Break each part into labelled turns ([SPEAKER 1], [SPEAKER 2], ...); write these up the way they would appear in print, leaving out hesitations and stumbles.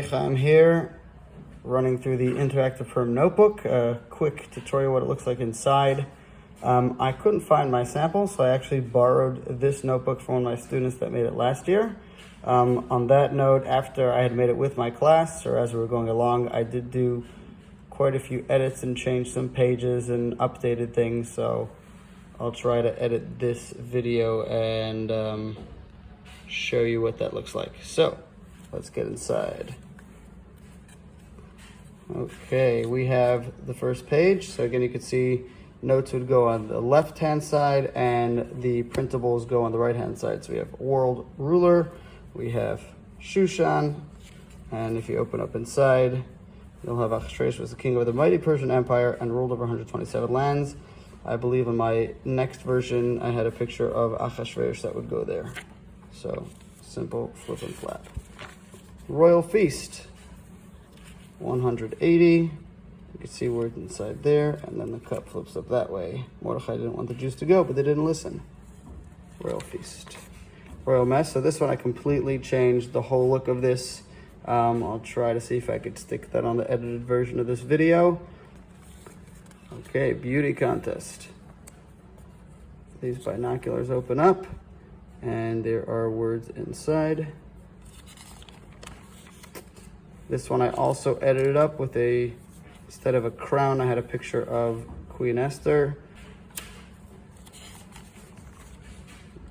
[SPEAKER 1] I'm here running through the Interactive Purim Notebook, a quick tutorial what it looks like inside. I couldn't find my sample, so I actually borrowed this notebook from one of my students that made it last year. On that note, after I had made it with my class, or as we were going along, I did do quite a few edits and changed some pages and updated things, so I'll try to edit this video and show you what that looks like. So let's get inside. Okay, we have the first page. So again, you can see notes would go on the left-hand side and the printables go on the right-hand side. So we have world ruler, we have Shushan, and if you open up inside, you'll have Achashverosh was the king of the mighty Persian Empire and ruled over 127 lands. I believe in my next version, I had a picture of Achashverosh that would go there. So simple flip and flap. Royal Feast, 180. You can see words inside there, and then the cup flips up that way. Mordechai didn't want the Jews to go, but they didn't listen. Royal Feast. Royal Mess. So this one I completely changed the whole look of this. I'll try to see if I could stick that on the edited version of this video. Okay, beauty contest. These binoculars open up, and there are words inside. This one I also edited up with instead of a crown, I had a picture of Queen Esther.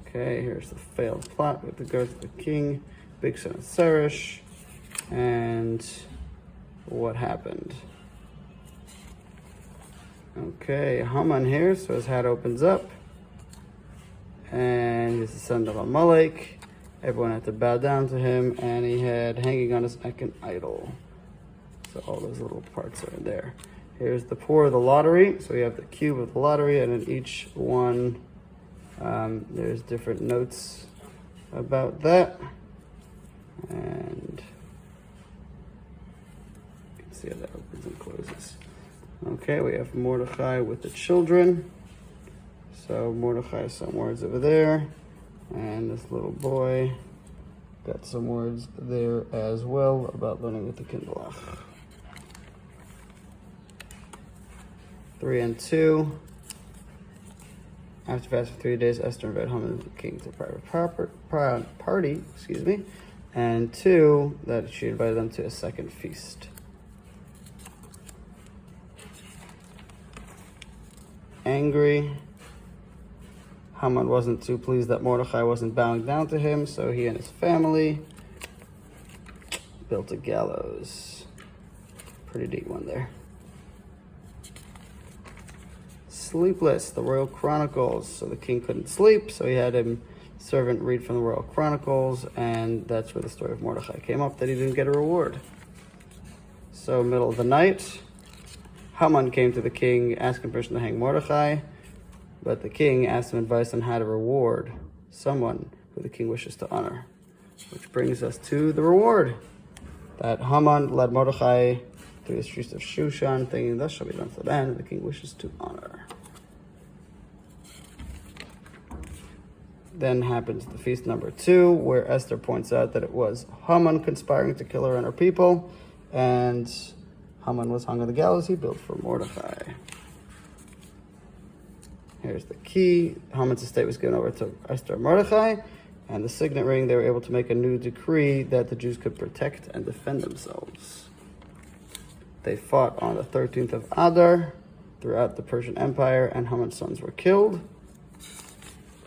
[SPEAKER 1] Okay, here's the failed plot with regards to the king, big son of Seresh, and what happened. Okay, Haman here, so his hat opens up, and he's the son of Amalek. Everyone had to bow down to him, and he had hanging on his neck an idol. So all those little parts are in there. Here's the pour of the lottery. So we have the cube of the lottery, and in each one, there's different notes about that. And you can see how that opens and closes. Okay, we have Mordechai with the children. So Mordechai has some words over there. And this little boy got some words there as well about learning with the Kindlech. 3 and 2. After fast for 3 days, Esther invited Haman the king to a private party, and 2, that she invited them to a second feast. Angry. Haman wasn't too pleased that Mordechai wasn't bowing down to him, so he and his family built a gallows. Pretty deep one there. Sleepless, the Royal Chronicles. So the king couldn't sleep, so he had him servant read from the Royal Chronicles, and that's where the story of Mordechai came up, that he didn't get a reward. So middle of the night, Haman came to the king asking permission to hang Mordechai. But the king asked him advice on how to reward someone who the king wishes to honor. Which brings us to the reward. That Haman led Mordechai through the streets of Shushan, thinking, thus shall be done to the man the king wishes to honor. Then happens the feast number 2, where Esther points out that it was Haman conspiring to kill her and her people, and Haman was hung on the gallows he built for Mordechai. Here's the key. Haman's estate was given over to Esther and Mordechai, and the signet ring, they were able to make a new decree that the Jews could protect and defend themselves. They fought on the 13th of Adar throughout the Persian Empire, and Haman's sons were killed.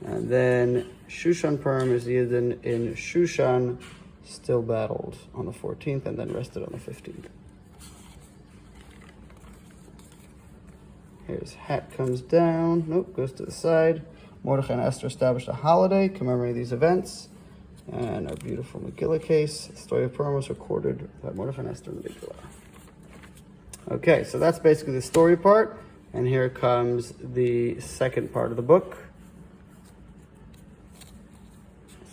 [SPEAKER 1] And then Shushan Purim is Yidden in Shushan, still battled on the 14th and then rested on the 15th. His hat comes down, goes to the side. Mordechai and Esther established a holiday commemorating these events. And a beautiful Megillah case. The story of Purim was recorded by Mordechai and Esther in the Megillah. Okay, so that's basically the story part. And here comes the second part of the book.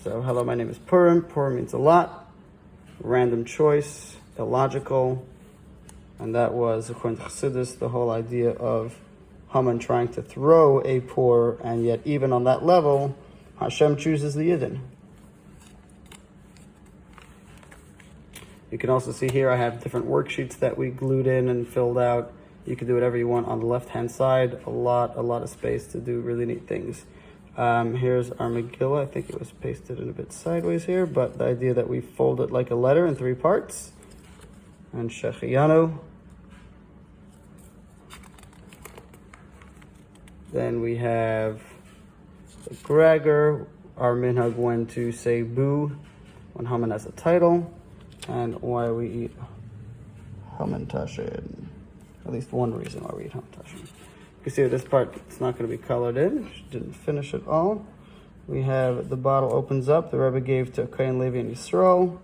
[SPEAKER 1] So, hello, my name is Purim. Purim means a lot. Random choice, illogical. And that was, according to Chassidus, the whole idea of Haman trying to throw a pour, and yet even on that level, Hashem chooses the Yidden. You can also see here I have different worksheets that we glued in and filled out. You can do whatever you want on the left-hand side. A lot of space to do really neat things. Here's our Megillah. I think it was pasted in a bit sideways here, but the idea that we fold it like a letter in 3 parts. And Shechiyanu. Then we have the Gregor, our minhag when to say boo when Haman has a title, and why we eat Haman Tashin. At least one reason why we eat Haman Tashin. You can see this part, it's not going to be colored in. Didn't finish it all. We have the bottle opens up. The Rebbe gave to Kohen Levi and Yisrael,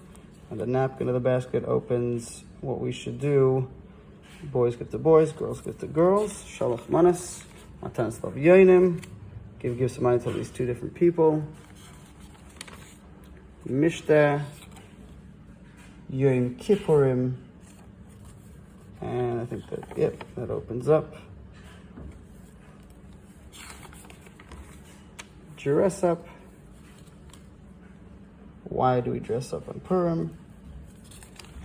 [SPEAKER 1] and the napkin of the basket opens what we should do. Boys give to boys, girls give to girls. Shalach manas. Matanas Lav Yoinim, give some money to at least 2 different people. Mishteh, Yom Kippurim, and I think that opens up. Dress up. Why do we dress up on Purim?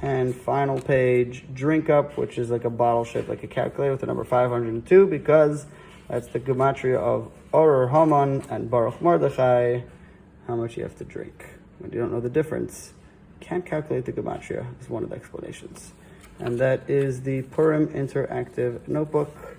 [SPEAKER 1] And final page, drink up, which is like a bottle shaped like a calculator with the number 502, because that's the gematria of Oror Haman and Baruch Mordechai, how much you have to drink. When you don't know the difference, you can't calculate the gematria, is one of the explanations. And that is the Purim Interactive Notebook.